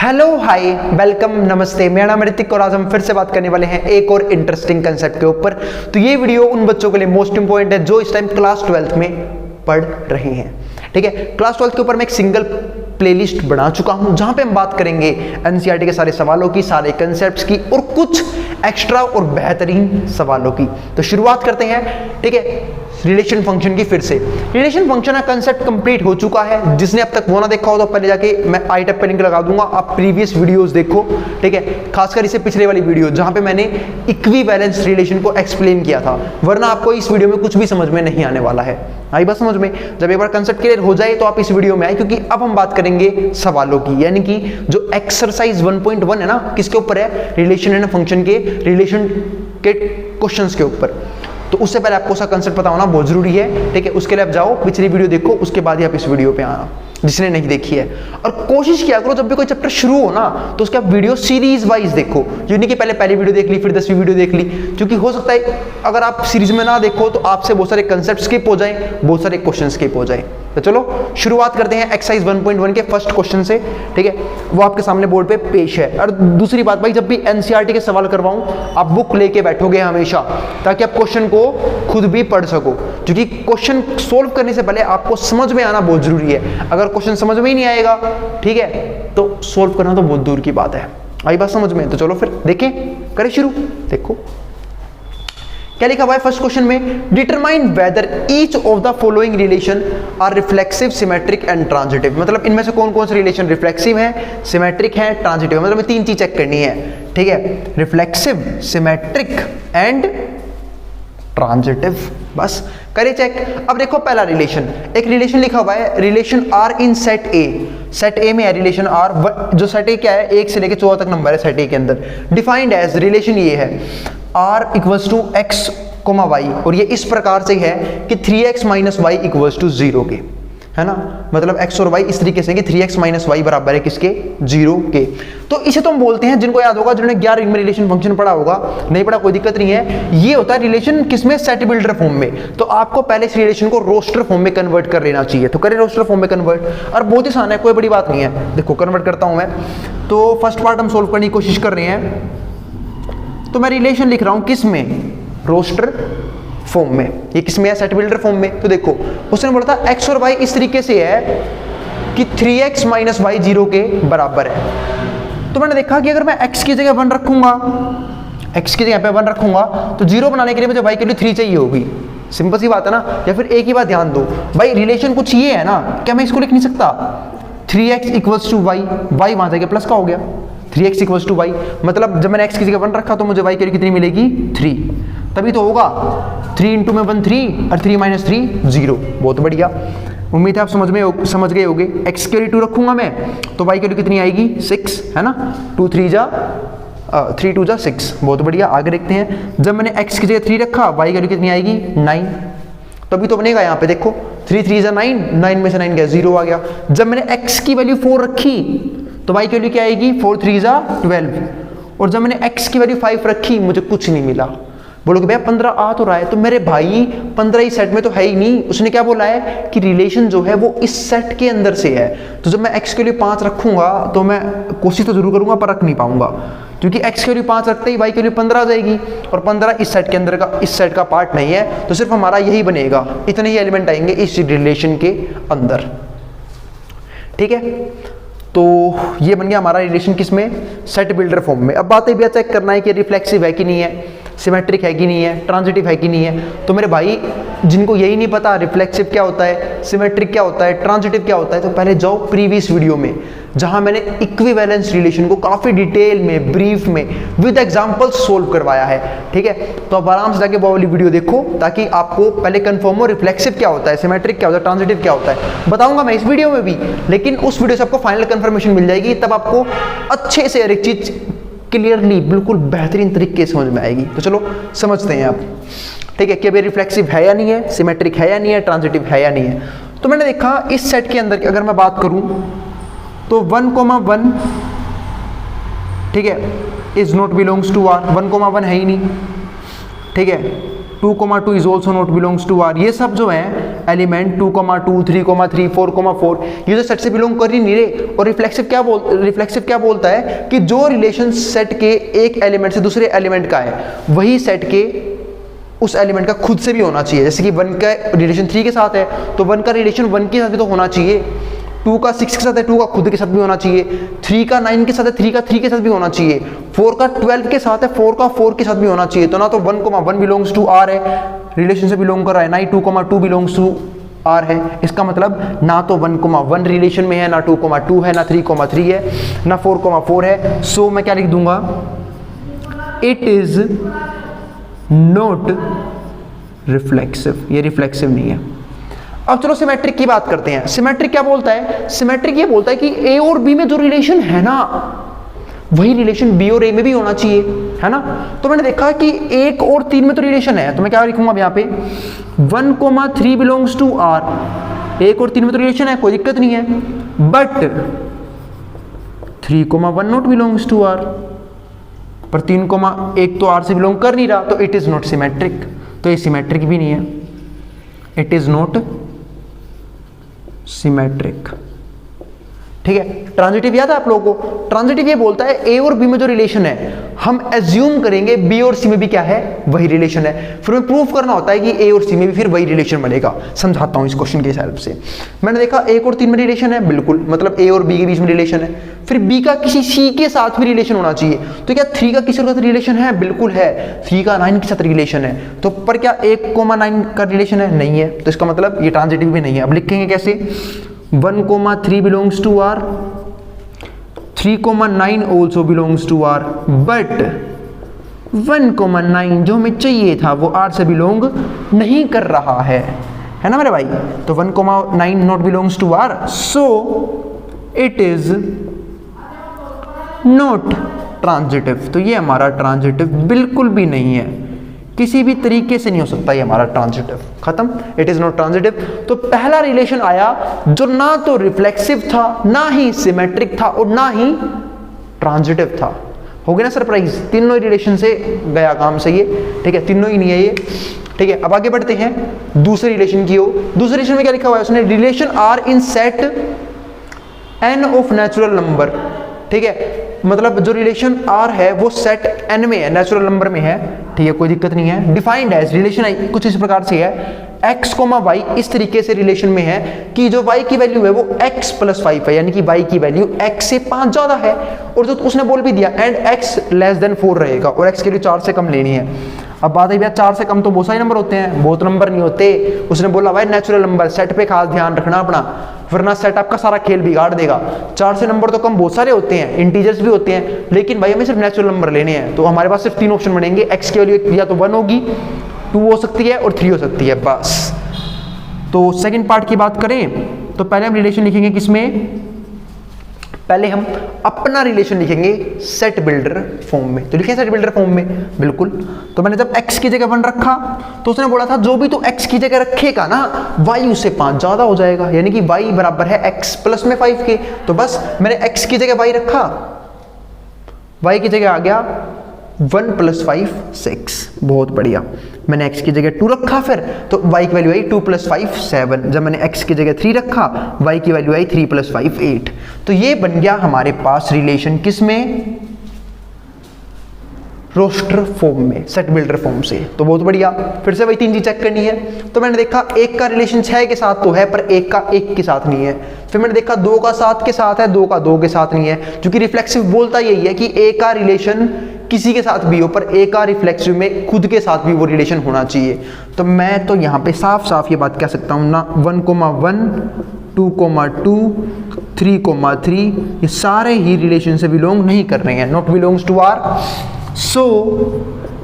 Hello hi welcome नमस्ते, मेरा नाम ऋतिक और आज हम फिर से बात करने वाले हैं एक और इंटरेस्टिंग कंसेप्ट के ऊपर। तो ये वीडियो उन बच्चों के लिए मोस्ट इंपॉर्टेंट है जो इस टाइम क्लास 12th में पढ़ रहे हैं। ठीक है, क्लास 12th के ऊपर मैं एक सिंगल प्लेलिस्ट बना चुका हूं जहां पे हम बात करेंगे एनसीईआरटी के सारे सवालों की, सारे कंसेप्ट्स की और कुछ एक्स्ट्रा और बेहतरीन सवालों की। तो शुरुआत करते हैं। ठीक है, रिलेशन फंक्शन की। फिर से रिलेशन फंक्शन का कंसेप्ट कंप्लीट हो चुका है। जिसने अब तक वो ना देखा हो तो पहले जाके मैं आई टैब पे लिंक लगा दूंगा, आप प्रीवियस वीडियोस देखो। ठीक है, खासकर इसे पिछले वाली वीडियो जहां पे मैंने इक्विवेलेंस रिलेशन को एक्सप्लेन किया था, वरना आपको इस वीडियो में कुछ भी समझ में नहीं आने वाला है। आई बात समझ में? जब एक बार कंसेप्ट क्लियर हो जाए तो आप इस वीडियो में आए, क्योंकि अब हम बात करेंगे सवालों की, यानी कि जो एक्सरसाइज 1.1 है ना, किसके ऊपर है? रिलेशन एंड फंक्शन के रिलेशन के क्वेश्चंस के ऊपर। तो उससे पहले आपको उसका कंसेप्ट पता होना बहुत जरूरी है। ठीक है, उसके लिए आप जाओ पिछली वीडियो देखो, उसके बाद ही आप इस वीडियो पे आना जिसने नहीं देखी है। और कोशिश किया करो जब भी कोई चैप्टर शुरू हो ना तो उसका वीडियो सीरीज वाइज देखो, जो नहीं कि पहले पहली वीडियो देख ली फिर 10वीं वीडियो देख ली, क्योंकि हो सकता है अगर आप सीरीज में ना देखो तो आपसे बहुत सारे कंसेप्ट स्किप हो जाए, बहुत सारे क्वेश्चन स्किप हो जाए। तो चलो शुरुआत करते हैं एक्सरसाइज 1.1 के फर्स्ट क्वेश्चन से। ठीक है, वो आपके सामने बोर्ड पे पेश है। और दूसरी बात भाई, जब भी एनसीईआरटी के सवाल करवाऊं आप बुक लेके बैठोगे हमेशा, ताकि आप क्वेश्चन को खुद भी पढ़ सको, क्योंकि क्वेश्चन सोल्व करने से पहले आपको समझ में आना बहुत जरूरी है। अगर क्वेश्चन समझ में ही नहीं आएगा, ठीक है, तो सोल्व करना तो बहुत दूर की बात है। आई बात समझ में? तो चलो फिर देखें, करें शुरू। देखो क्या लिखा हुआ है फर्स्ट क्वेश्चन में, determine whether each of the following relation are reflexive, symmetric and transitive. मतलब इनमें से कौन कौन से रिलेशन रिफ्लेक्सिव है, सिमेट्रिक है, ट्रांजिटिव। मतलब तीन चीज चेक करनी है। ठीक है, रिफ्लेक्सिव, सिमेट्रिक एंड ट्रांजिटिव, बस करिए चेक। अब देखो पहला रिलेशन, एक रिलेशन लिखा हुआ है relation R in set A. Set A में है रिलेशन आर, जो सेट ए क्या है 1 से लेकर 14 तक नंबर है सेट ए के अंदर। डिफाइंड एज, रिलेशन ये है r equals to X comma Y, और ये इस प्रकार से है कि 3x minus Y equals to 0 के, है ना। मतलब x और y इस तरीके से कि 3x माइनस वाई बराबर है किसके? 0 के। तो इसे तो हम बोलते हैं, जिनको याद होगा, जिन्होंने 11 में रिलेशन फंक्शन पढ़ा होगा, नहीं पढ़ा कोई दिक्कत नहीं है, ये होता है रिलेशन किसमें? सेट बिल्डर फॉर्म में। तो आपको पहले इस रिलेशन को रोस्टर फॉर्म में कन्वर्ट कर लेना चाहिए। तो करें रोस्टर फॉर्म में कन्वर्ट, और बहुत ही आसान है, कोई बड़ी बात नहीं है। देखो कन्वर्ट करता हूं मैं। तो फर्स्ट पार्ट हम सोल्व करने की कोशिश कर रहे हैं। तो मैं रिलेशन लिख रहा हूं किस में? रोस्टर फॉर्म में। ये किस में है? सेट बिल्डर फॉर्म में। तो देखो उसने बोला था x और y इस तरीके से है कि 3x माइनस वाई 0 के बराबर है। तो मैंने देखा कि अगर मैं x की जगह 1 रखूंगा, x की जगह पे 1 रखूंगा, तो 0 बनाने के लिए मुझे y के लिए 3 चाहिए होगी। सिंपल सी बात है ना। या फिर एक ही बात ध्यान दो भाई, रिलेशन कुछ ये है ना, क्या मैं इसको लिख नहीं सकता? 3x equals to Y, Y वहां जाके प्लस का हो गया, 3x इक्वल्स टू वाई। मतलब जब मैंने x की जगह 1 रखा तो मुझे y के लिए कितनी मिलेगी? 3। तभी तो होगा 3 इंटू में 1 3 और 3 माइनस 3 0। बहुत बढ़िया, उम्मीद है आप समझ गए होगे। x के लिए 2 रखूंगा मैं तो y के लिए कितनी आएगी? 6, है ना। 2 3 जा 3 2 जा 6। बहुत बढ़िया, आगे देखते हैं। जब मैंने x की जगह 3 रखा, y के लिए कितनी आएगी? 9। तभी तो बनेगा यहाँ पे, देखो 3 3 जा 9, 9 में से 9 गया 0 आ गया। जब मैंने x की वैल्यू 4 रखी तो y की वैल्यू क्या आएगी? 4 3 जा 12। और जब मैंने x की वैल्यू 5 रखी, मुझे कुछ नहीं मिला। बोलोगे भैया 15 आ तो रहा है, तो मेरे भाई 15 इस सेट में तो है ही नहीं। उसने क्या बोला है कि रिलेशन जो है वो इस सेट के अंदर से है। तो जब मैं x के लिए 5 रखूंगा तो मैं कोशिश तो जरूर करूंगा पर रख नहीं पाऊंगा, क्योंकि x के लिए 5 रखते ही y के लिए 15 आ जाएगी, और 15 इस सेट के अंदर का, इस सेट का पार्ट नहीं है। तो सिर्फ हमारा यही बनेगा, इतने ही एलिमेंट आएंगे इस रिलेशन के अंदर। ठीक है, तो ये बन गया हमारा रिलेशन किसमें? सेट बिल्डर फॉर्म में। अब बात ये भी चेक करना है कि रिफ्लेक्सिव है कि नहीं है, सिमेट्रिक है कि नहीं है, ट्रांजिटिव है कि नहीं है। तो मेरे भाई जिनको यही नहीं पता रिफ्लेक्सिव क्या होता है, सिमेट्रिक क्या होता है, ट्रांजिटिव क्या होता है, तो पहले जाओ प्रीवियस वीडियो में जहां मैंने इक्विवेलेंस रिलेशन को काफी डिटेल में, ब्रीफ में, विद एग्जांपल्स सोल्व करवाया है। ठीक है, तो आप आराम से जाके वो वाली वीडियो देखो, ताकि आपको पहले कंफर्म हो रिफ्लेक्सिव क्या होता है, सिमेट्रिक क्या होता है, ट्रांजिटिव क्या होता है। बताऊंगा मैं इस वीडियो में भी, लेकिन उस वीडियो से आपको फाइनल कंफर्मेशन मिल जाएगी, तब आपको अच्छे से हर एक चीज क्लियरली बिल्कुल बेहतरीन तरीके से समझ में आएगी। तो चलो समझते हैं आप। ठीक है, कि अभी रिफ्लेक्सिव है या नहीं है, सिमेट्रिक है या नहीं है, ट्रांजिटिव है या नहीं है। तो मैंने देखा इस सेट के अंदर की अगर मैं बात करूं तो 1,1, ठीक है, is not belongs to R. 1,1 है ही नहीं। ठीक है, 2,2 is also not belongs to R. ये सब जो है एलिमेंट 2,2, 3,3, 4,4 ये जो सेट से बिलोंग कर ही नहीं रहे। और रिफ्लेक्सिव क्या बोलता है कि जो रिलेशन सेट के एक एलिमेंट से दूसरे एलिमेंट का है वही सेट के उस एलिमेंट का खुद से भी होना चाहिए। जैसे कि 1 का रिलेशन 3 के साथ है तो 1 का रिलेशन 1 के साथ भी तो होना चाहिए, 2 का 6 के साथ है 2 का खुद के साथ भी होना चाहिए, 3 का 9 के साथ है 3 का 3 के साथ भी होना चाहिए, 4 का 12 के साथ है 4 का 4 के साथ भी होना चाहिए। तो ना तो 1,1 बिलोंग्स टू आर है, रिलेशन से बिलोंग कर रहा है, ना ही 2,2 बिलोंग्स टू आर है। इसका मतलब ना तो 1,1 रिलेशन में है, ना 2,2 है, ना 3,3 है, ना 4,4 है। सो मैं क्या लिख दूंगा, इट इज नॉट रिफ्लेक्सिव, ये रिफ्लेक्सिव नहीं है। अब चलो सिमेट्रिक की बात करते हैं। सिमेट्रिक क्या बोलता है, सिमेट्रिक ये बोलता है कि ए और बी में जो रिलेशन है ना वही रिलेशन बी और ए में भी होना चाहिए, है ना। तो मैंने देखा कि 1 और 3 में तो रिलेशन है, तो मैं क्या लिखूंगा अब यहाँ पे 1,3 बिलोंग्स टू आर, 1 और 3 में तो रिलेशन है, कोई दिक्कत नहीं है, but 3,1 not belongs to R, पर 3,1 तो आर से बिलोंग कर नहीं रहा, तो इट इज नॉट सिमेट्रिक। तो ये सिमेट्रिक भी नहीं है, इट इज नॉट सिमेट्रिक। ठीक है, ट्रांजिटिव याद है आप लोगों को, ट्रांजिटिव ये बोलता है ए और बी में जो रिलेशन है हम एज्यूम करेंगे बी और सी में भी क्या है वही रिलेशन है, फिर हमें प्रूफ करना होता है कि ए और सी में भी फिर वही रिलेशन बनेगा। समझाता हूं इस क्वेश्चन की हेल्प से। मैंने देखा 1 और 3 में रिलेशन है, बिल्कुल, मतलब ए और बी के बीच में रिलेशन है, फिर बी का किसी सी के साथ भी रिलेशन होना चाहिए। तो क्या 3 का किसी के साथ रिलेशन है, बिल्कुल है, 3 का 9 के साथ रिलेशन है, तो पर क्या 1,9 का रिलेशन है, नहीं है, तो इसका मतलब ये ट्रांजिटिव भी नहीं है। अब लिखेंगे कैसे, 1,3 belongs to R, 3,9 also belongs to R, but 1,9 जो हमें चाहिए था वो आर से बिलोंग नहीं कर रहा है ना मेरे भाई। तो 1,9 not belongs to R, so it is not transitive. तो ये हमारा ट्रांजिटिव बिल्कुल भी नहीं है, किसी भी तरीके से नहीं हो सकता ये हमारा ट्रांजिटिव, खत्म, इट इज नॉट ट्रांजिटिव। तो पहला रिलेशन आया जो ना तो रिफ्लेक्सिव था, ना ही सिमेट्रिक था, और ना ही ट्रांजिटिव था। हो गया ना सरप्राइज, तीनों ही रिलेशन से गया काम से ये, ठीक है, तीनों ही नहीं है ये। ठीक है, अब आगे बढ़ते हैं दूसरे रिलेशन की ओर। दूसरे रिलेशन में क्या लिखा हुआ है उसने, relation R in set N of natural number. ठीक है, मतलब जो रिलेशन आर है वो सेट एन में है, नेचुरल नंबर में है, ठीक है, कोई दिक्कत नहीं है। डिफाइंड एज, रिलेशन कुछ इस प्रकार से है, x, y इस तरीके से रिलेशन में है कि जो y की वैल्यू है वो x + 5 है, यानी कि y की वैल्यू x से 5 ज्यादा है, और जो उसने बोल भी दिया एंड x < 4 रहेगा, और x के लिए 4 से कम लेनी है। अब बात है भैया 4 से कम तो बहुत सारे नंबर होते हैं, बहुत नंबर नहीं होते। उसने बोला भाई नेचुरल नंबर, सेट पे खास ध्यान रखना अपना, वरना सेट आपका सारा खेल बिगाड़ देगा। 4 से नंबर तो कम बहुत सारे होते हैं, इंटीजर्स भी होते हैं, लेकिन भाई हमें सिर्फ नेचुरल नंबर लेने हैं। तो हमारे पास सिर्फ 3 ऑप्शन बनेंगे, x की वैल्यू या तो 1 होगी, 2 हो सकती है, और 3 हो सकती है, बस। तो सेकंड पार्ट की बात करें तो पहले हम रिलेशन लिखेंगे किसमें, पहले हम अपना रिलेशन लिखेंगे सेट बिल्डर फॉर्म में। तो लिखें सेट बिल्डर फॉर्म में, बिल्कुल। तो मैंने जब x की जगह 1 रखा तो उसने बोला था जो भी तो x की जगह रखेगा ना y उससे 5 ज्यादा हो जाएगा, यानी कि y बराबर है x प्लस में 5 के। तो बस मैंने x की जगह y रखा, y की जगह आ गया 1 + 5 6, बहुत बढ़िया। मैंने x की जगह 2 रखा, फिर तो y की वैल्यू आई 2 + 5 7। जब मैंने x की जगह 3 रखा, y की वैल्यू आई 3 + 5 8। तो ये बन गया हमारे पास रिलेशन किसमें, रोस्टर फॉर्म में, सेट बिल्डर फॉर्म से। तो बहुत बढ़िया, फिर से वही 3 चीज चेक करनी है। तो मैंने देखा 1 का रिलेशन 6 के साथ तो है, पर 1 का 1 के साथ नहीं है। फिर मैंने देखा 2 का 7 के साथ है, 2 का 2 के साथ नहीं है, क्योंकि रिफ्लेक्सिव बोलता यही है कि A का रिलेशन किसी के साथ भी हो, पर A का रिफ्लेक्सिव में खुद के साथ भी वो रिलेशन होना चाहिए। तो मैं तो यहाँ पे साफ साफ ये बात कह सकता हूँ ना, 1,1 2,2 3,3 ये सारे ही रिलेशन से बिलोंग नहीं कर रहे हैं, not belongs to R, so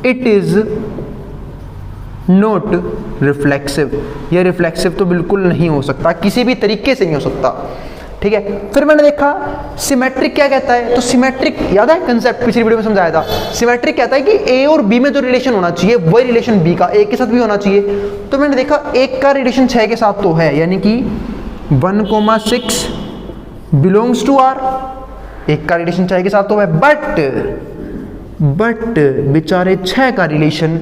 it is not reflexive. ये रिफ्लेक्सिव तो बिल्कुल नहीं हो सकता, किसी भी तरीके से नहीं हो सकता। ठीक है, फिर मैंने देखा सिमेट्रिक क्या कहता है। तो सिमेट्रिक याद है कंसेप्ट, पिछली वीडियो में समझाया था। सिमेट्रिक कहता है कि ए और बी में जो रिलेशन होना चाहिए वही रिलेशन बी का ए के साथ भी होना चाहिए। तो मैंने देखा 1 का रिलेशन 6 के साथ तो है, यानी कि 1,6 बिलोंग्स टू आर, 1 का रिलेशन 6 के साथ तो है, बट बेचारे 6 का रिलेशन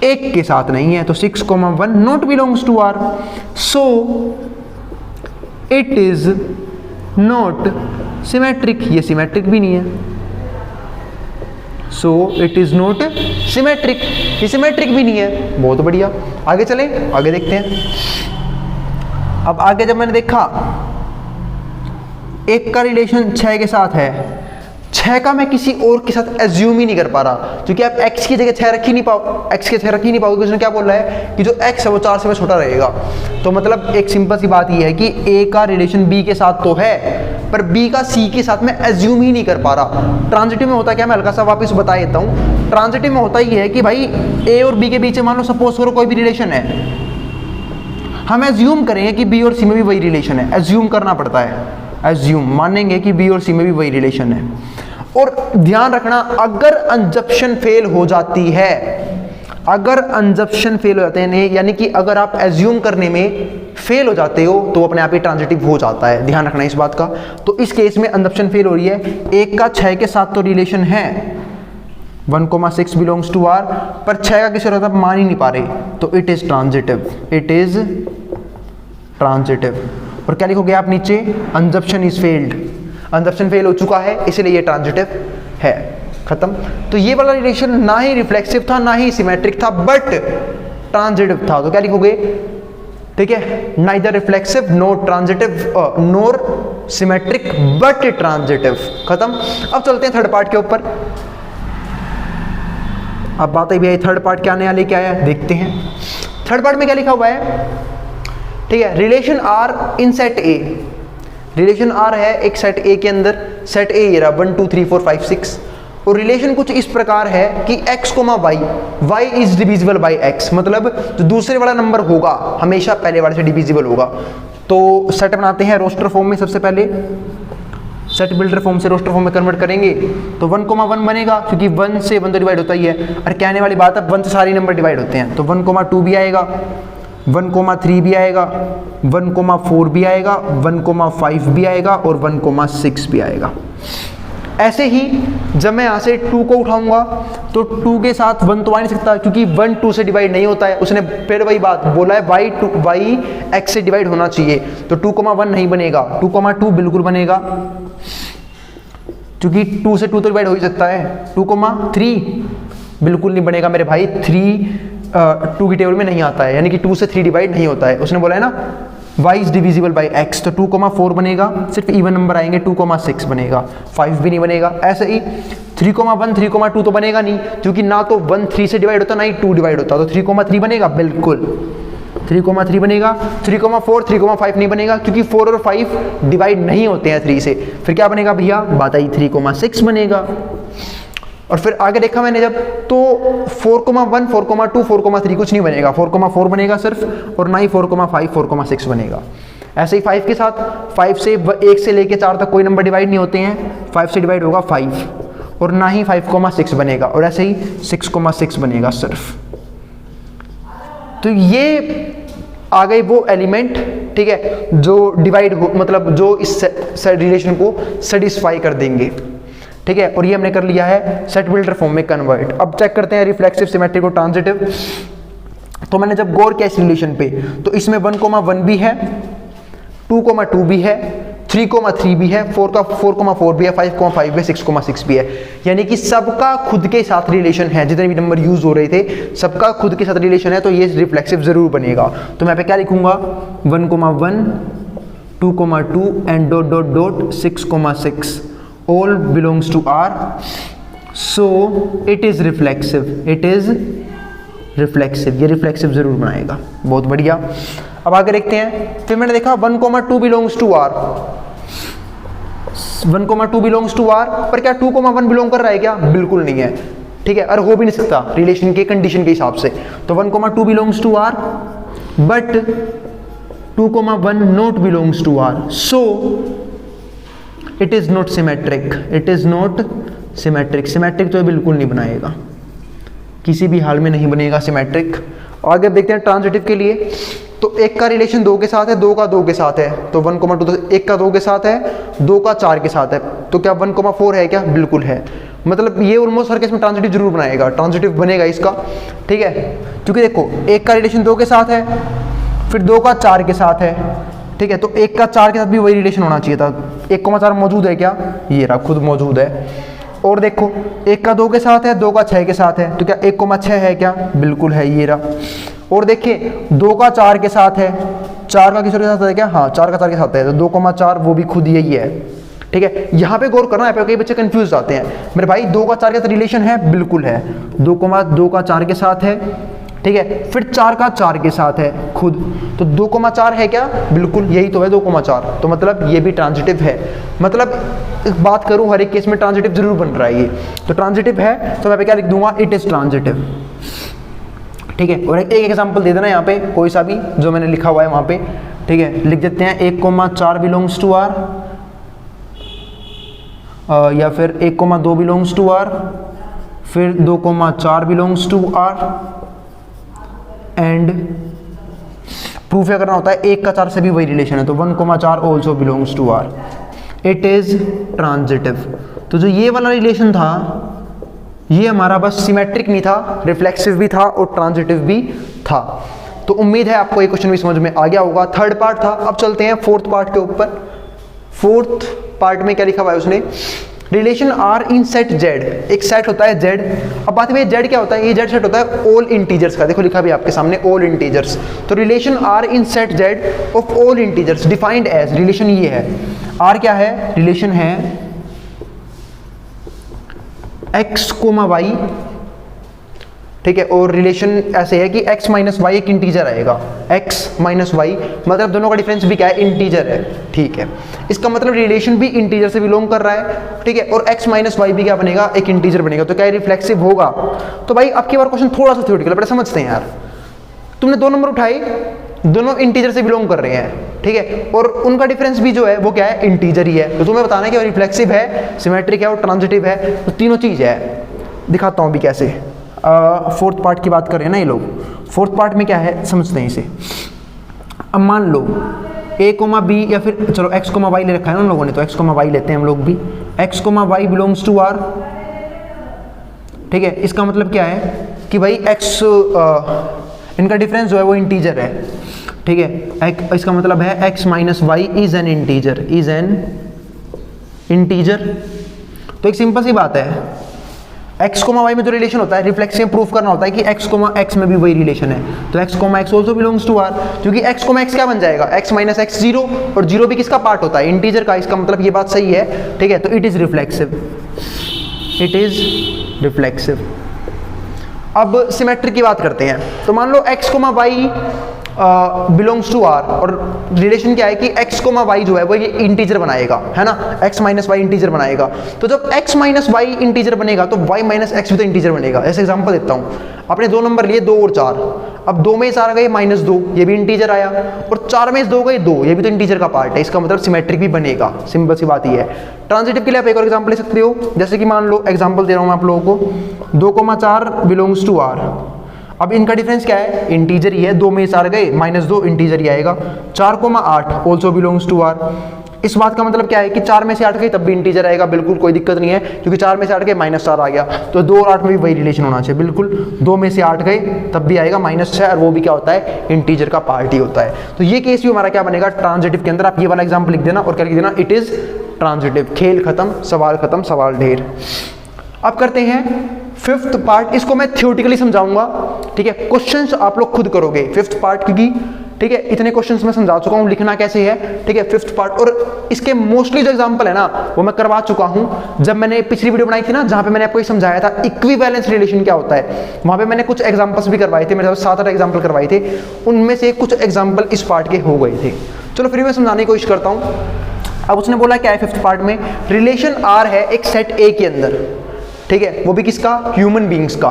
एक के साथ नहीं है, तो 6,1 not belongs to R, so it is not symmetric, ये सिमेट्रिक भी नहीं है, so it is not symmetric, ये सिमेट्रिक भी नहीं है। बहुत बढ़िया, आगे चले, आगे देखते हैं। अब आगे जब मैंने देखा एक का रिलेशन 6 के साथ है, 6 का मैं किसी और के साथ एज्यूम ही नहीं कर पा रहा, क्योंकि आप x की जगह 6 रख ही नहीं पाओ, x के 6 रख ही नहीं पाओगे। उसने क्या बोला है कि जो x है वो 4 से छोटा रहेगा। तो मतलब एक सिंपल सी बात ये है कि a का रिलेशन b के साथ तो है, पर b का c के साथ मैं एज्यूम ही नहीं कर पा रहा। ट्रांजिटिव में होता क्या, मैं हल्का सा वापस बता देता हूँ। ट्रांजिटिव में होता ये है कि भाई a और b के बीच में मान लो सपोज करो कोई भी रिलेशन है, हम एज्यूम करेंगे कि b और c में भी वही रिलेशन है, एज्यूम करना पड़ता है, एज्यूम मानेंगे कि b और c में भी वही रिलेशन है। और ध्यान रखना, अगर अंजप्शन फेल हो जाती है, अगर अंजप्शन फेल हो जाते हैं, यानी कि अगर आप एज्यूम करने में फेल हो जाते हो तो अपने आप ही ट्रांजिटिव हो जाता है। ध्यान रखना इस बात का। तो इस केस में अंजप्शन फेल हो रही है, एक का 6 के साथ तो रिलेशन है, 1,6 बिलोंग्स टू आर, पर 6 का किसी और आप मान ही नहीं पा रहे, तो it is transitive, it is transitive. और क्या लिखोगे आप नीचे, अंजप्शन इज फेल्ड, अंजप्शन फेल हो चुका है इसलिए ये ट्रांजिटिव है, खत्म। तो ये वाला रिलेशन ना ही रिफ्लेक्सिव था ना ही सिमेट्रिक था, बट ट्रांजिटिव था। तो क्या लिखोगे, ठीक है, neither reflexive NOR transitive NOR symmetric but transitive, खत्म। अब चलते हैं थर्ड पार्ट के ऊपर। अब बात है थर्ड पार्ट क्या नया लेके आया है, देखते हैं। थर्ड पार्ट में क्या लिखा हुआ है, ठीक है, relation R in set A, relation R है एक सेट ए के अंदर, सेट ए ये रहा 1 2 3 4 5 6, और रिलेशन कुछ इस प्रकार है कि x, y is divisible by x, मतलब जो दूसरे वाला नंबर होगा हमेशा पहले वाले से डिविजिबल होगा। तो सेट बनाते हैं रोस्टर फॉर्म में, सबसे पहले सेट बिल्डर फॉर्म से रोस्टर फॉर्म में कन्वर्ट करेंगे तो 1,1 बनेगा, क्योंकि 1 से 1 तो डिवाइड होता ही है। और कहने वाली बात है 1 से सारे नंबर डिवाइड होते हैं, तो 1,2 भी आएगा, 1,3 भी आएगा, 1,4 भी आएगा, 1,5 भी आएगा और 1,6 भी आएगा। ऐसे ही जब मैं यहाँ से 2 को उठाऊंगा तो 2 के साथ 1 तो आ नहीं सकता, क्योंकि 1 2 से डिवाइड नहीं होता है। उसने फिर वही बात बोला है, y x से डिवाइड होना चाहिए, तो 2,1 नहीं बनेगा, 2,2 बिल्कुल बनेगा, क्योंकि 2 से 2 तो डिवाइड हो ही सकता है। 2,3 बिल्कुल नहीं बनेगा मेरे भाई, 3 2 की टेबल में नहीं आता है, यानी कि 2 से 3 डिवाइड नहीं होता है। उसने बोला है ना y is divisible by x, तो 2,4 बनेगा, सिर्फ इवन नंबर आएंगे, 2,6 बनेगा, 5 भी नहीं बनेगा। ऐसे ही 3,1 3,2 तो बनेगा नहीं, क्योंकि ना तो 1 3 से डिवाइड होता ना ही 2 डिवाइड होता, तो 3,3 बनेगा, बिल्कुल 3,3 बनेगा। 3,4 3,5 नहीं बनेगा, क्योंकि 4 और 5 डिवाइड नहीं होते हैं 3 से। फिर क्या बनेगा भैया, बात आई 3,6 बनेगा। और फिर आगे देखा मैंने जब, तो 4,1 4,2 4,3 कुछ नहीं बनेगा, 4,4 बनेगा सिर्फ, और ना ही 4,5 4,6 बनेगा। ऐसे ही 5 के साथ, 5 से 1 से लेके 4 तक कोई नंबर डिवाइड नहीं होते हैं, 5 से डिवाइड होगा 5, और ना ही 5,6 बनेगा, और ऐसे ही 6,6 बनेगा सिर्फ। तो ये आ गए वो एलिमेंट, ठीक है, जो डिवाइड हो, मतलब जो इस रिलेशन को सेटिस्फाई कर देंगे, ठीक है। और ये हमने कर लिया है सेट बिल्डर फॉर्म में कन्वर्ट। अब चेक करते हैं रिफ्लेक्सिव, सिमेट्रिक और ट्रांजिटिव। तो मैंने जब गौर किया इस रिलेशन पे, तो इसमें 1,1 भी है, 2,2 भी है, 3,3 भी है, 4,4 भी है, 5,5 भी है, 6,6 भी है, यानी कि सबका खुद के साथ रिलेशन है। जितने भी नंबर यूज हो रहे थे सबका खुद के साथ रिलेशन है, तो ये रिफ्लेक्सिव जरूर बनेगा। तो मैं पे क्या लिखूंगा, 1,1 2,2 and dot dot dot 6,6 all belongs to R, so it is reflexive, it is reflexive, ये reflexive जरूर बनाएगा। बहुत बढ़िया। अब आगे देखते हैं। फिर मैंने देखा 1,2 belongs to R, 1,2 belongs to R, पर क्या 2,1 बिलोंग कर रहा है क्या, बिल्कुल नहीं है, ठीक है, और हो भी नहीं सकता रिलेशन के कंडीशन के हिसाब से। तो 1,2 belongs to R but 2,1 not belongs to R, so it is not symmetric, it is not symmetric. Symmetric तो बिल्कुल नहीं बनाएगा, किसी भी हाल में नहीं बनेगा सिमेट्रिक। आगे देखते हैं ट्रांजिटिव के लिए। तो एक का रिलेशन 2 के साथ है, 2 का 2 के साथ है, तो 1,2 तो एक का 2 के साथ है, 2 का 4 के साथ है, तो क्या 1,4 है क्या, बिल्कुल है। मतलब ये ऑलमोस्ट हर केस में ट्रांजिटिव जरूर बनाएगा, ट्रांजिटिव बनेगा इसका, ठीक है। क्योंकि देखो 1 का रिलेशन 2 के साथ है, फिर 2 का 4 के साथ है, ठीक है। तो 1 का 4 के साथ भी वही रिलेशन होना चाहिए था। 1,4 मौजूद है क्या? ये रहा, खुद मौजूद है। और देखो 1 का 2 के साथ है, 2 का 6 के साथ है, तो क्या 1,6 है क्या? बिल्कुल है, ये रहा। और देखिए 2 का 4 के साथ है, 4 का किसी के साथ है क्या? हाँ, 4 का 4 के साथ है, तो 2,4 वो भी खुद यही है, ठीक है। यहाँ पे गौर करना है, कई बच्चे कंफ्यूज आते हैं, मेरे भाई 2 का 4 के साथ रिलेशन है, बिल्कुल है, 2 का 4 के साथ है, ठीक है। फिर 4 का 4 के साथ है खुद, तो 2,4 है क्या? बिल्कुल यही तो है 2,4, तो मतलब ये भी ट्रांजिटिव है। मतलब बात करूं हर एक केस में ट्रांजिटिव जरूर बन रहा है ये, तो ट्रांजिटिव है, तो मैं पे क्या लिख दूंगा? इट इज ट्रांजिटिव, ठीक है। और एक एग्जांपल दे देना यहाँ पे, कोई सा भी जो मैंने लिखा हुआ है वहां पे, ठीक है। लिख देते हैं 1,4 बिलोंग्स टू आर, या फिर 1,2 बिलोंग्स टू आर, फिर 2,4 belongs to R, and proof क्या करना होता है? 1 का 4 से भी वही रिलेशन है, तो 1,4 also belongs to R, it is transitive. तो जो ये वाला रिलेशन था ये हमारा बस सिमेट्रिक नहीं था, रिफ्लेक्सिव भी था और ट्रांजिटिव भी था। तो उम्मीद है आपको ये क्वेश्चन भी समझ में आ गया होगा। थर्ड पार्ट था, अब चलते हैं फोर्थ पार्ट के ऊपर। फोर्थ पार्ट में क्या लिखा हुआ है उसने? Relation R in set Z, एक सेट होता है जेड। अब बात है जेड क्या होता है? ये जेड सेट होता है ऑल इंटीजर्स का, देखो लिखा भी आपके सामने ऑल इंटीजर्स। तो relation R in set Z of all integers defined as, relation ये है, आर क्या है? रिलेशन है x, y, ठीक है। और रिलेशन ऐसे है कि x माइनस वाई एक इंटीजर आएगा, x माइनस वाई, मतलब दोनों का डिफरेंस भी क्या है? इंटीजर है, ठीक है। इसका मतलब रिलेशन भी इंटीजर से बिलोंग कर रहा है, ठीक है। और x माइनस वाई भी क्या बनेगा? एक इंटीजर बनेगा, तो क्या रिफ्लेक्सिव होगा? तो भाई अब की बार क्वेश्चन थोड़ा सा थ्योरेटिकल, बड़े समझते हैं यार। तुमने 2 नंबर उठाए, दोनों इंटीजर से बिलोंग कर रहे हैं, ठीक है। और उनका डिफरेंस भी जो है वो क्या है? इंटीजर ही है। तो तुम्हें बताना है कि रिफ्लेक्सिव है, सिमेट्रिक है और ट्रांजिटिव है, तो तीनों चीज है। दिखाता हूं भी कैसे। फोर्थ पार्ट की बात कर रहे हैं ना ये लोग। फोर्थ पार्ट में क्या है समझते हैं इसे। अब मान लो a, b, या फिर चलो x, y ले रखा है ना उन लोगों ने, तो x, y लेते हैं हम लोग भी। x, y belongs to r, ठीक है। इसका मतलब क्या है कि भाई x, इनका डिफरेंस जो है वो इंटीजर है, ठीक है। इसका मतलब है x minus Y is an integer, is an integer. तो एक सिंपल सी बात है, x, y में जो रिलेशन होता है रिफ्लेक्सिव प्रूफ करना होता है कि x, में भी वही रिलेशन है। तो x, x also belongs to r, क्योंकि x, x क्या बन जाएगा? x माइनस एक्स 0, और 0 भी किसका पार्ट होता है? इंटीजर का। इसका मतलब ये बात सही है, ठीक है। तो it is reflexive, it is reflexive. अब सिमेट्रिक की बात करते हैं। तो मान लो x, y belongs to R, और रिलेशन क्या है कि x, y जो है वो ये इंटीजर बनाएगा, है ना। x माइनस वाई इंटीजर बनाएगा। तो जब x माइनस वाई इंटीजर बनेगा तो y माइनस एक्स भी तो इंटीजर बनेगा। ऐसे एग्जांपल देता हूँ, आपने 2 नंबर लिए 2 और 4, अब 2 में 4 गए -2, ये भी इंटीजर आया, और 4 में 2 गए 2, ये भी तो इंटीजर का पार्ट है। इसका मतलब सिमेट्रिक भी बनेगा, सिंपल सी बात ही है। ट्रांजिटिव के लिए आप एक और एग्जांपल ले सकते हो, जैसे कि मान लो एग्जांपल दे रहा हूँ मैं आप लोगों को, 2,4 बिलोंग्स टू आर। अब इनका डिफरेंस क्या है? इंटीजर ही है, 2 में 4 गए -2, इंटीजर ही आएगा। 4,8 ऑल्सो बिलोंग्स टू आर। इस बात का मतलब क्या है कि 4 में से 8 गए तब भी इंटीजर आएगा, बिल्कुल कोई दिक्कत नहीं है, क्योंकि 4 में से 8 गए -4 आ गया, तो 2 और 8 में भी वही रिलेशन होना चाहिए, बिल्कुल। 2 में से 8 गए तब भी आएगा -6, और वो भी क्या होता है? इंटीजर का पार्ट ही होता है। तो ये केस भी हमारा क्या बनेगा? ट्रांजिटिव के अंदर। आप ये वाला एग्जाम्पल लिख देना और क्या लिख देना? It is transitive. खेल खत्म, सवाल खत्म, सवाल ढेर। अब करते हैं फिफ्थ पार्ट, इसको मैं थ्योरेटिकली समझाऊंगा, ठीक है। क्वेश्चंस आप लोग खुद करोगे फिफ्थ पार्ट की, ठीक है। इतने क्वेश्चंस मैं समझा चुका हूं, लिखना कैसे है, ठीक है। फिफ्थ पार्ट, और इसके मोस्टली जो एग्जांपल है ना वो मैं करवा चुका हूं। जब मैंने पिछली वीडियो बनाई थी ना, जहां पे मैंने आपको ये समझाया था इक्विवेलेंस रिलेशन क्या होता है, वहां पे मैंने कुछ एग्जांपल्स भी करवाए थे, मेरे साथ 7-8 एग्जांपल करवाए थे, उनमें से कुछ एग्जांपल इस पार्ट के हो गए थे। चलो फिर मैं समझाने की कोशिश करता हूं। अब उसने बोला क्या है फिफ्थ पार्ट में, रिलेशन आर है एक सेट ए के अंदर, ठीक है। वो भी किसका? ह्यूमन बीइंग्स का।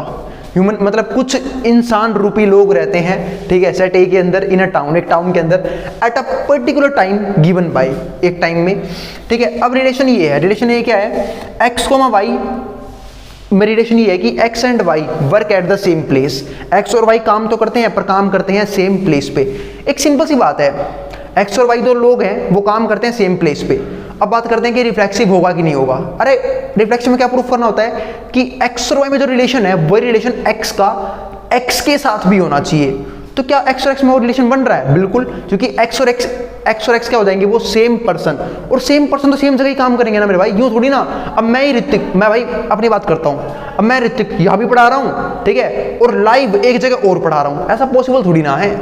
ह्यूमन मतलब कुछ इंसान रूपी लोग रहते हैं, ठीक है, सेट ए के अंदर, इन अ टाउन, एक टाउन के अंदर, at a particular time given by, एक टाइम में, ठीक है। अब रिलेशन ये है, रिलेशन ये क्या है? x, y में रिलेशन ये है कि x and y work at the same place. x और y काम तो करते हैं पर काम करते हैं सेम प्लेस पे। एक सिंपल सी बात है, x और y दो लोग हैं, वो काम करते हैं सेम प्लेस पे। अब बात करते हैं कि रिफ्लेक्सिव होगा कि नहीं होगा। अरे रिफ्लेक्सिव में क्या प्रूफ करना होता है कि एक्स और वाई में जो रिलेशन है वही रिलेशन एक्स का एक्स के साथ भी होना चाहिए। तो क्या एक्स और एक्स में वो रिलेशन बन रहा है? बिल्कुल, क्योंकि एक्स और एक्स क्या हो जाएंगे, वो सेम पर्सन, और सेम पर्सन तो सेम जगह ही काम करेंगे ना मेरे भाई, यूं थोड़ी ना। अब मैं ही ऋतिक, मैं भाई अपनी बात करता हूं, अब मैं ऋतिक यहाँ भी पढ़ा रहा हूँ, ठीक है, और लाइव एक जगह और पढ़ा रहा हूँ, ऐसा पॉसिबल थोड़ी ना है।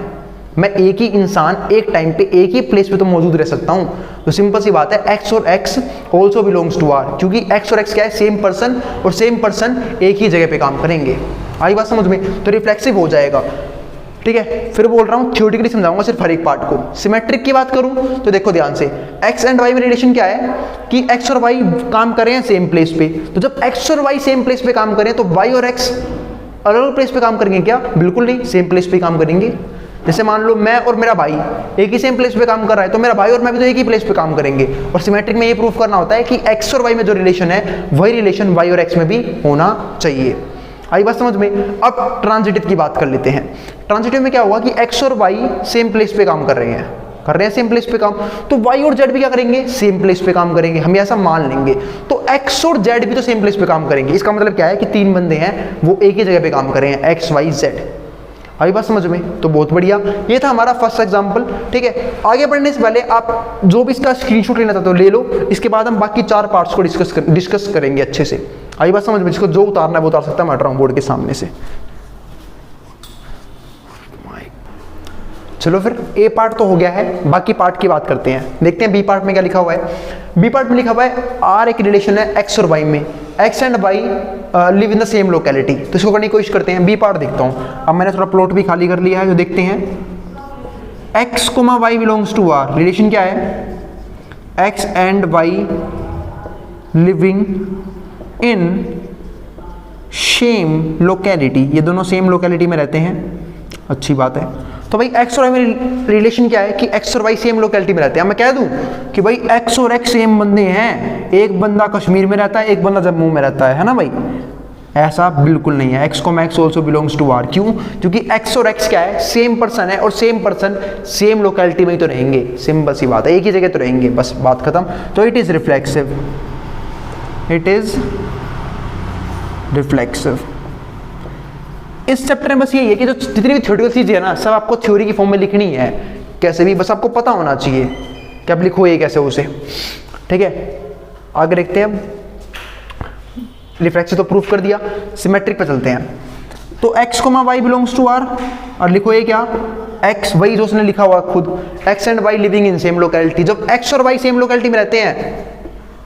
मैं एक ही इंसान एक टाइम पे एक ही प्लेस पे तो मौजूद रह सकता हूँ। तो सिंपल सी बात है, एक्स और X also belongs to R, क्योंकि एक्स और एक्स क्या है, सेम पर्सन, और सेम पर्सन एक ही जगह पे काम करेंगे। आई बात समझ में? तो रिफ्लेक्सिव हो जाएगा, ठीक है। फिर बोल रहा हूँ थ्योरेटिकली समझाऊंगा सिर्फ हर एक पार्ट को। सिमेट्रिक की बात करूँ तो देखो ध्यान से, एक्स एंड वाई में रिलेशन क्या है कि एक्स और वाई काम कर रहे हैं सेम प्लेस पे। तो जब एक्स और वाई सेम प्लेस पे काम करें तो वाई और एक्स अलग अलग प्लेस पे काम करेंगे क्या? बिल्कुल नहीं, सेम प्लेस पे काम करेंगे। जैसे मान लो मैं और मेरा भाई एक ही सेम प्लेस पे काम कर रहा है, तो मेरा भाई और मैं भी तो एक ही प्लेस पे काम करेंगे। और सिमेट्रिक में ये प्रूफ करना होता है कि एक्स और वाई में जो रिलेशन है वही रिलेशन वाई और एक्स में भी होना चाहिए। आई बात समझ में? अब ट्रांजिटिव की बात कर लेते हैं। ट्रांजिटिव में क्या हुआ कि एक्स और वाई सेम प्लेस पे काम कर रहे हैं सेम प्लेस पे काम, तो वाई और जेड भी क्या करेंगे, सेम प्लेस पे काम करेंगे, हम ऐसा मान लेंगे। तो एक्स और जेड भी तो सेम प्लेस पे काम करेंगे। इसका मतलब क्या है कि तीन बंदे हैं वो एक ही जगह पे काम कर रहे हैं, एक्स वाई जेड। आई बात समझ में? तो बहुत बढ़िया, ये था हमारा फर्स्ट एग्जांपल, ठीक है। आगे बढ़ने से पहले आप जो भी इसका स्क्रीनशॉट लेना चाहते हो ले लो, इसके बाद हम बाकी चार पार्ट्स को डिस्कस करेंगे अच्छे से। आई बात समझ में? जिसको जो उतारना है वो उतार सकता है, मैं हट रहा हूं बोर्ड के सामने से। चलो फिर ए पार्ट तो हो गया है, बाकी पार्ट की बात करते हैं। देखते हैं बी पार्ट में क्या लिखा हुआ है। बी पार्ट में लिखा हुआ है आर एक रिलेशन है एक्स और वाई में, X and Y live in the same locality. तो इसको करने की कोशिश करते हैं। बी पार्ट देखता हूं, अब मैंने थोड़ा प्लॉट भी खाली कर लिया है, जो देखते हैं। X comma Y belongs to R, relation क्या है, X and Y living in same locality, ये दोनों सेम लोकेलिटी में रहते हैं, अच्छी बात है। तो भाई एक्स और वाई में रिलेशन क्या है कि एक्स और वाई सेम लोकेलिटी में रहते हैं। मैं कह दूं कि भाई एक्स और एक्स सेम बंदे हैं, एक बंदा कश्मीर में रहता है, एक बंदा जम्मू में रहता है ना भाई? ऐसा बिल्कुल नहीं है। एक्स को X also belongs to R, क्यों? क्योंकि एक्स और एक्स क्या है, सेम पर्सन है, और सेम पर्सन सेम लोकेलिटी में ही तो रहेंगे, सिंपल सी बात है, एक ही जगह तो रहेंगे, बस बात खत्म। तो it is reflexive, it is reflexive. इस चैप्टर में बस यही है कि जो जितनी भी थ्योरेटिकल चीज़ें है ना, सब आपको थ्योरी की फॉर्म में लिखनी है, कैसे भी, बस आपको पता होना चाहिए कि आप लिखो ये कैसे उसे, ठीक है। आगे देखते हैं। रिफ्लेक्सिव तो प्रूफ कर दिया, सिमेट्रिक पे चलते हैं। तो X comma Y belongs to R, और लिखो ये क्या, एक्स, वही जो उसने लिखा हुआ खुद, X and Y living in same locality. जब एक्स और वाई सेम लोकेलिटी में रहते हैं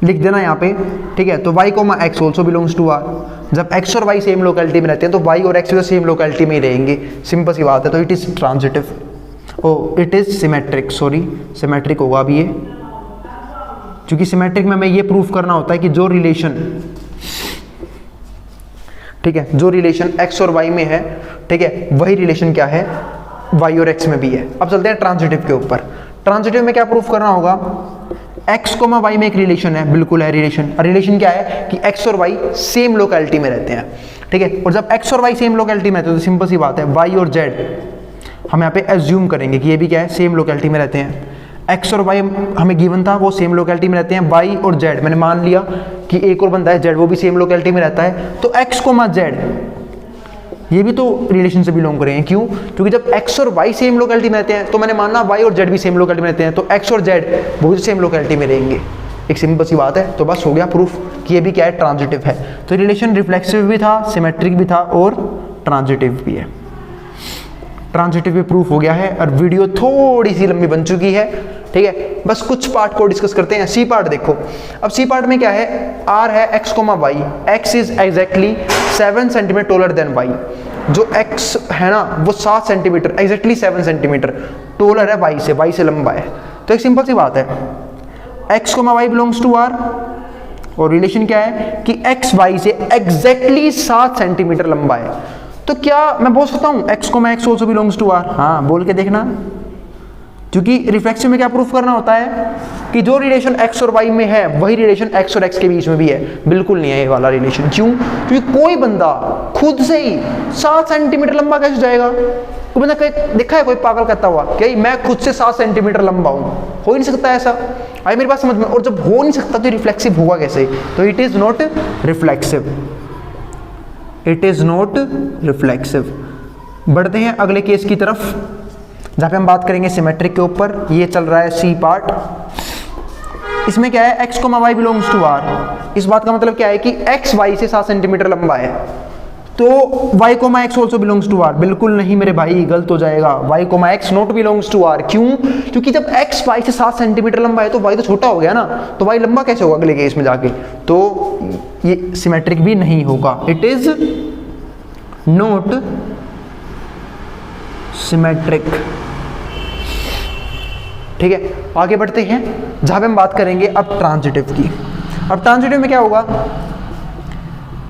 लिख देना यहाँ पे, ठीक है। तो y comma X also belongs to R, जब x और y सेम लोकेलिटी में रहते हैं तो y और x भी सेम लोकेलिटी में ही रहेंगे, सिंपल सी बात है। तो it is transitive, oh it is symmetric, sorry symmetric होगा अभी ये, क्योंकि सिमेट्रिक में हमें ये प्रूफ करना होता है कि जो रिलेशन, ठीक है, जो रिलेशन x और y में है, ठीक है, वही रिलेशन क्या है, y और x में भी है। अब चलते हैं ट्रांजिटिव के ऊपर। ट्रांजिटिव में क्या प्रूफ करना होगा, एक्स कोमा वाई में एक रिलेशन है, बिल्कुल है रिलेशन। रिलेशन क्या है कि एक्स और वाई सेम लोकेलिटी में रहते हैं, ठीक है। और जब एक्स और वाई सेम लोकेलिटी में रहते हैं तो सिंपल सी बात है, वाई और जेड हम यहाँ पे एज्यूम करेंगे कि ये भी क्या है, सेम लोकेलिटी में रहते हैं। एक्स और वाई हमें गिवन था, वो सेम लोकेलिटी में रहते हैं। वाई और जेड मैंने मान लिया कि एक और बंदा है जेड, वो भी सेम लोकेलिटी में रहता है। तो एक्स कोमा जेड ये भी तो रिलेशन से बिलोंग करेंगे, क्यों? क्योंकि जब x और y सेम लोकेलिटी में रहते हैं तो मैंने माना y और z भी सेम लोकेलिटी में रहते हैं, तो x और z वो भी सेम लोकेलिटी में रहेंगे। एक सिंपल सी बात है। तो बस हो गया प्रूफ कि ये भी क्या है, ट्रांजिटिव है। तो रिलेशन रिफ्लेक्सिव भी था, सिमेट्रिक भी था और ट्रांजिटिव भी है। ट्रांजिटिव भी प्रूफ हो गया है। और वीडियो थोड़ी सी लंबी बन चुकी है, ठीक है। बस कुछ पार्ट को डिस्कस करते हैं। सी पार्ट देखो, अब सी पार्ट में क्या है, आर है X comma Y, X is exactly 7 centimetre taller then Y. जो एक्स है ना वो 7 सेंटीमीटर एग्जैक्टली 7 सेंटीमीटर टोलर है वाई से लंबा है। तो एक सिंपल सी बात है, X comma Y belongs to R, और रिलेशन क्या है कि एक्स वाई से एग्जैक्टली 7 सेंटीमीटर लंबा है। तो क्या मैं बोल सकता हूं X comma X also belongs to R? हाँ, बोल के देखना। क्योंकि रिफ्लेक्सिव में क्या प्रूफ करना होता है कि जो रिलेशन x और y में है वही रिलेशन x और x के बीच में भी है। बिल्कुल नहीं है ये वाला रिलेशन। क्यों? क्योंकि कोई बंदा खुद से ही 7 सेंटीमीटर लंबा कैसे जाएगा? कोई बंदा देखा है कोई पागल कहता हुआ कि मैं खुद से 7 सेंटीमीटर लंबा हूं? हो ही नहीं सकता ऐसा। आई मेरी बात समझ में? और जब हो नहीं सकता तो रिफ्लेक्सिव होगा कैसे? तो it is not reflexive, it is not reflexive. बढ़ते हैं अगले केस की तरफ जहां पे हम बात करेंगे सिमेट्रिक के ऊपर। ये चल रहा है सी पार्ट। इसमें क्या है, x, y belongs to r। इस बात का मतलब क्या है कि x y से 7 सेंटीमीटर लंबा है, तो y, x also belongs to r। बिल्कुल नहीं मेरे भाई, गलत हो जाएगा। y, x not belongs to r। क्यों? क्योंकि जब x y से 7 सेंटीमीटर लंबा है तो y तो छोटा हो गया ना, तो y लंबा कैसे होगा अगले केस में जाके? तो ये सिमेट्रिक भी नहीं होगा। It is not symmetric. ठीक है, आगे बढ़ते हैं जहां पे हम बात करेंगे अब ट्रांजिटिव की। अब ट्रांजिटिव में क्या होगा,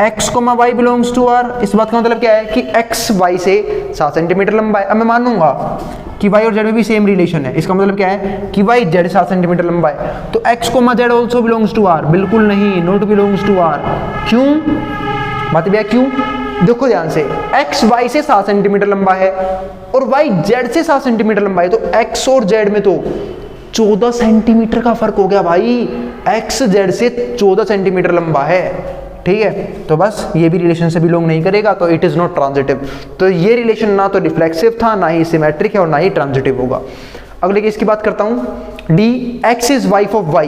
x, y belongs to r। इस बात का मतलब क्या है कि x y से 7 सेंटीमीटर लंबा है। अब मैं मानूंगा कि y और z में भी सेम रिलेशन है। इसका मतलब क्या है कि y z 7 सेंटीमीटर लंबा है, तो x, z also belongs to r। बिल्कुल नहीं, नॉट बिलोंग्स टू r। क्यों? बात भैया क्यों? देखो ध्यान से, x y से 7 सेंटीमीटर लंबा है और y z से 7 सेंटीमीटर लंबा है, तो x और z में तो 14 सेंटीमीटर का फर्क हो गया भाई। x z से 14 सेंटीमीटर लंबा है। ठीक है, तो बस ये भी रिलेशन से बिलोंग नहीं करेगा, तो इट इज नॉट ट्रांजिटिव। तो ये रिलेशन ना तो रिफ्लेक्सिव था, ना ही सिमेट्रिक है और ना ही ट्रांजिटिव होगा। अगले केस की बात करता हूं, D, x is wife of y।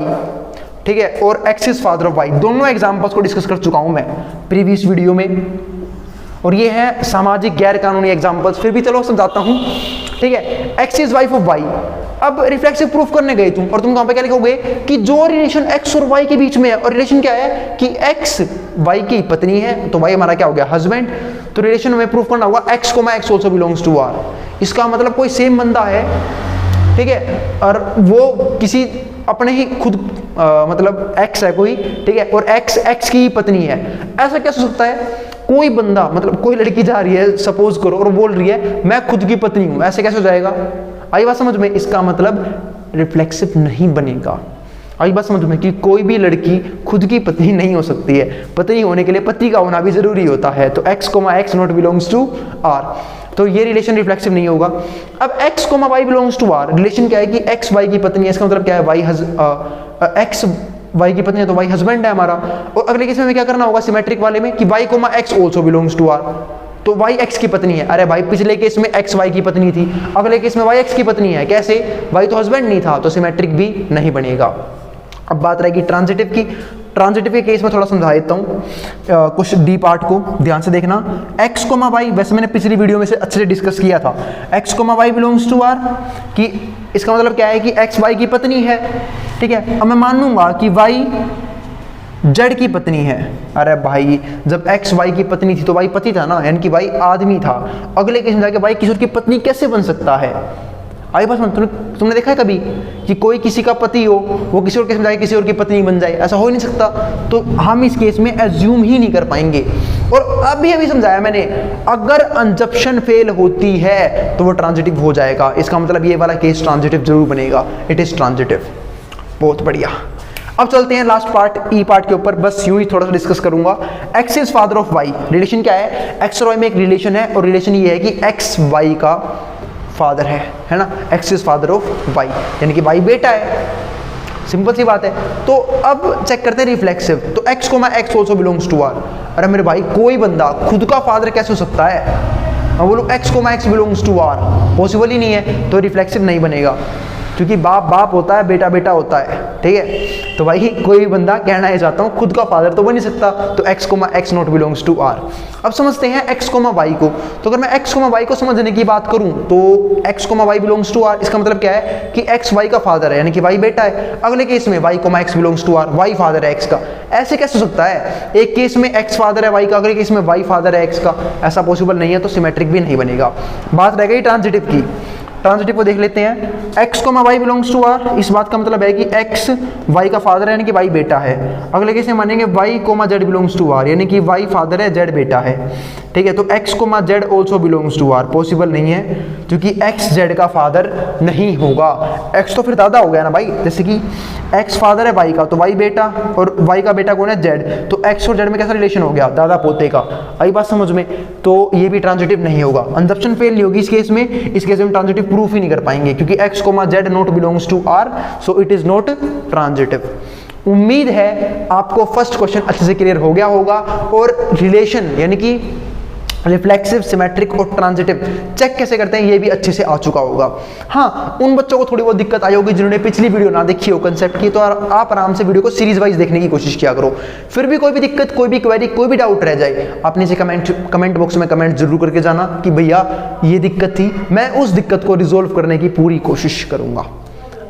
ठीक है, और x is father of y। दोनों एग्जांपल्स को डिस्कस कर चुका हूं मैं प्रीवियस वीडियो में, और ये है सामाजिक गैर कानूनी एग्जांपल्स। फिर भी चलो समझाता हूं। ठीक है, x is wife of y। अब रिफ्लेक्सिव प्रूफ करने गए तुम, और तुम कहां पे क्या लिखोगे कि जो रिलेशन x और y के बीच में है, और रिलेशन क्या है कि x y की पत्नी है, तो y हमारा क्या हो गया, हस्बैंड। तो रिलेशन में प्रूफ करना होगा x, x also belongs to r। इसका मतलब कोई सेम बंदा है, ठीक है, और वो किसी अपने ही खुद मतलब x है कोई, ठीक है, और x की पत्नी है। ऐसा कैसे हो सकता है? कोई बंदा मतलब कोई लड़की जा रही है सपोज करो और बोल रही है मैं खुद की पत्नी हूं, ऐसे कैसे हो जाएगा? आई बात समझ में? इसका मतलब रिफ्लेक्सिव नहीं बनेगा। आई बात समझ में कि कोई भी लड़की खुद की पत्नी नहीं हो सकती है। पत्नी होने के लिए पति का होना भी जरूरी होता है। तो x, x not belongs to r, तो ये रिलेशन रिफ्लेक्सिव नहीं होगा। अब x, y belongs to r, relation क्या है कि x y की पत्नी है। इसका मतलब क्या है, x y की पत्नी है तो y हस्बैंड है हमारा। और अगले केस में क्या करना होगा सिमेट्रिक वाले में कि y, x also belongs to r, तो y x की पत्नी है। अरे भाई पिछले केस में x y की पत्नी थी, अगले केस में y x की पत्नी है। कैसे? y तो हस्बैंड नहीं था, तो सिमेट्रिक भी नहीं बनेगा। अब बात रहेगी ट्रांजिटिव की। ट्रांजिटिव के केस में थोड़ा समझा देता हूँ कुछ डी पार्ट को, ध्यान से देखना। x, y, वैसे मैंने पिछली वीडियो में से अच्छे से डिस्कस किया था। x, y belongs to r, कि इसका मतलब क्या है कि x y की पत्नी है। ठीक है, अब मैं मान लूंगा कि y z की पत्नी है। अरे भाई जब x y की पत्नी थी तो y पति था ना, यानी कि y आदमी था। अगले केस में जाके y किसी और की पत्नी कैसे बन सकता है? आई बस तुमने देखा है कभी कि कोई किसी का पति हो, वो किसी और केस में जाके किसी और की पत्नी बन जाए? ऐसा हो ही नहीं सकता। तो हम इस केस में एज्यूम ही नहीं कर पाएंगे। और अभी समझाया मैंने, अगर अंजप्शन फेल होती है तो वो ट्रांजिटिव हो जाएगा। इसका मतलब ये वाला केस ट्रांजिटिव जरूर बनेगा। It is transitive. बहुत बढ़िया। अब चलते हैं लास्ट पार्ट, ई पार्ट के ऊपर। बस यूं ही थोड़ा सा डिस्कस करूंगा। x is father of y, relation क्या है? x और y में एक रिलेशन है, और रिलेशन ये है कि x y का फादर है ना। x is father of y, यानी कि y बेटा है। सिंपल सी बात है। तो अब चेक करते हैं रिफ्लेक्सिव। तो x, x also belongs to r। अरे मेरे भाई कोई बंदा खुद का फादर कैसे हो सकता है? मैं बोलूँ x, x belongs to r, possible ही नहीं है, तो रिफ्लेक्सिव नहीं बनेगा। क्योंकि बाप बाप होता है, बेटा बेटा होता है। ठीक है, तो भाई कोई भी बंदा, कहना है चाहता हूँ, खुद का फादर तो बन नहीं सकता। तो x, x not belongs to r। अब समझते हैं x, y को। तो अगर मैं x, y को समझने की बात करूं तो x, y belongs to r, इसका मतलब क्या है कि x y का फादर है, यानी कि y बेटा है। अगले केस में y, x belongs to r, y father है x का। ऐसे कैसे हो सकता है? एक केस में x फादर है y का, अगले केस में y फादर है x का। ऐसा पॉसिबल नहीं है, तो सिमेट्रिक भी नहीं बनेगा। बात रह गई ट्रांजिटिव की। ट्रांजिटिव को देख लेते हैं। x, y belongs to r, इस बात का मतलब है कि x y का फादर है यानी कि y बेटा है। अगले केस में मानेंगे y, z belongs to r, यानी कि y फादर है z बेटा है। ठीक है, तो x, z also belongs to r possible नहीं है, क्योंकि x z का फादर नहीं होगा। x तो फिर दादा हो गया ना भाई, जैसे कि x फादर है y का, तो y बेटा, और y का बेटा कौन है z, तो x और z में कैसा रिलेशन हो गया, दादा पोते का। आई बात समझ में? तो ये भी ट्रांजिटिव नहीं होगा, कंजप्शन फेल नहीं होगी इस केस में। इस केस में ट्रांजिटिव प्रूफ ही नहीं कर पाएंगे, क्योंकि x, z not belongs to r, so it is not transitive. उम्मीद है आपको फर्स्ट क्वेश्चन अच्छे से क्लियर हो गया होगा, और रिलेशन यानी कि रिफ्लेक्सिव, सिमेट्रिक और ट्रांजिटिव चेक कैसे करते हैं ये भी अच्छे से आ चुका होगा। हाँ, उन बच्चों को थोड़ी बहुत दिक्कत आई होगी जिन्होंने पिछली वीडियो ना देखी हो कंसेप्ट की, तो आप आराम से वीडियो को सीरीज वाइज देखने की कोशिश किया करो। फिर भी कोई भी दिक्कत, कोई भी क्वेरी, कोई भी डाउट रह जाए, आप नीचे कमेंट बॉक्स में कमेंट जरूर करके जाना कि भैया ये दिक्कत थी, मैं उस दिक्कत को रिजोल्व करने की पूरी कोशिश करूंगा।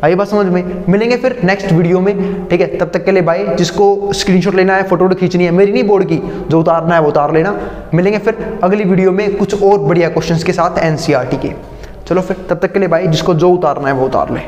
आई बात समझ में? मिलेंगे फिर नेक्स्ट वीडियो में, ठीक है? तब तक के लिए बाय। जिसको स्क्रीनशॉट लेना है, फोटो खींचनी है, मेरी नहीं बोर्ड की, जो उतारना है वो उतार लेना। मिलेंगे फिर अगली वीडियो में कुछ और बढ़िया क्वेश्चंस के साथ एनसीईआरटी के। चलो फिर तब तक के लिए बाय। जिसको जो उतारना है वो उतार ले।